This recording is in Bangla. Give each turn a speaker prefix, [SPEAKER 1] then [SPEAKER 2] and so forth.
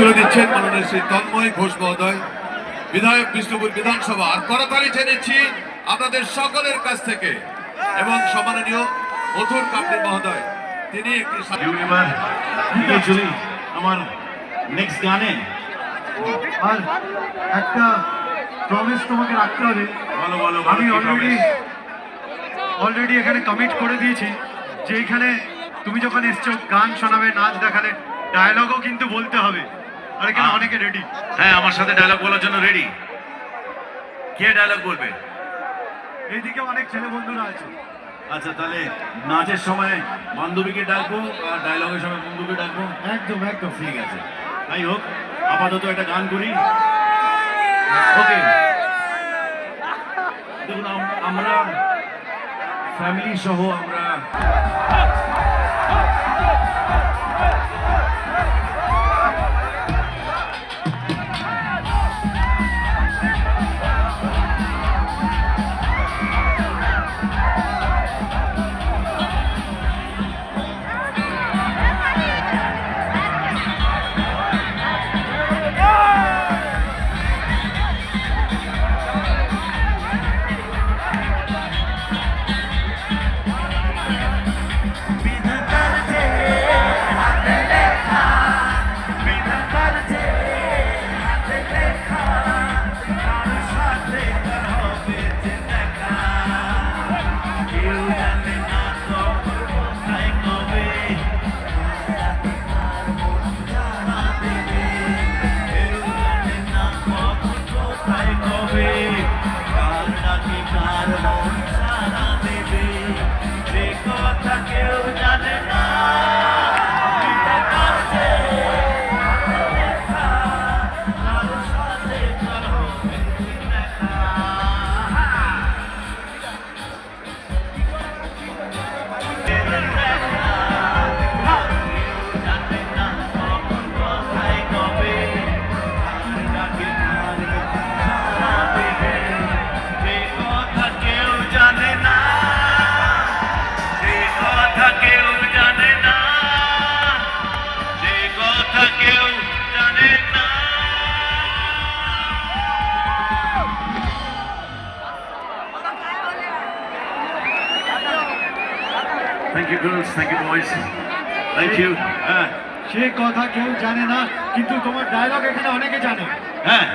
[SPEAKER 1] তুলে দিচ্ছেন মাননীয় শ্রী তন্ময় ঘোষ মহোদয়, বিধায়ক বিষ্ণুপুর বিধানসভা। আর করতালি চেয়েছি আপনাদের সকলের কাছ থেকে, এবং সম্মাননীয় মথুর কাপড়ি মহোদয়, তিনি একটি
[SPEAKER 2] এবার আমার নেক্সট গানে
[SPEAKER 3] আর একটা প্রমিস তোমাকে রাখতে হবে।
[SPEAKER 2] বলো বলো
[SPEAKER 3] আমি অলরেডি এখানে কমিট করে দিয়েছি যে এইখানে তুমি যখন এসছো গান শোনাবে, নাচ দেখালে, ডায়লগও কিন্তু বলতে হবে। আর এখানে অনেকে রেডি।
[SPEAKER 2] হ্যাঁ, আমার সাথে ডায়লগ বলার জন্য রেডি। কে ডায়লগ বলবে?
[SPEAKER 3] এইদিকে অনেক ছেলে বন্ধুরা আছে।
[SPEAKER 2] আচ্ছা, তাহলে নাচের সময় বান্ধবীকে ডাকবো আর ডায়লগের সময় বন্ধুকে ডাকবো।
[SPEAKER 3] একদম একদম
[SPEAKER 2] ঠিক আছে, তাই হোক। আপাতত একটা গান করি। ওকে, দেখুন আমরা ফ্যামিলি সহ আমরা Thank you girls, thank you boys, thank you.
[SPEAKER 3] সে কথা কেউ জানে না, কিন্তু তোমার ডায়লগ এখানে অনেকে জানে।
[SPEAKER 2] হ্যাঁ